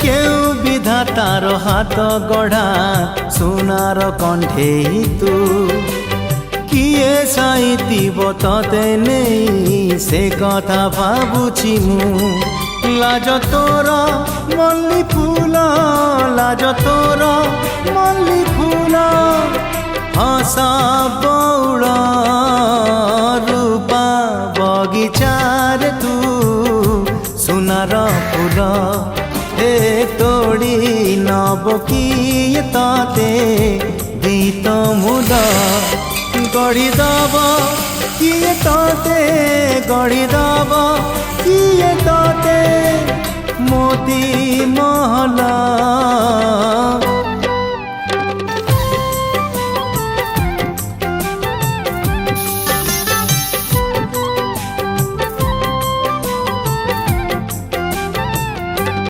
কেউ বিধাতার হাত গড়া সোনার কণ্ঠেই তু কিয়ে সাইতিব ততে নেই সে কথা ভাবুছি মু লাজ তোর মল্লি ফুল লাজ তোর মল্লি ফুল হস বৌড় রূপা বগিচার তু সোনার ফুল হে তোড়ি নব কিয়ে ততে গীত মুদ গড়ি দব কিয়ে ততে গড়ি দব কিয়ে ততে মোতি মহলা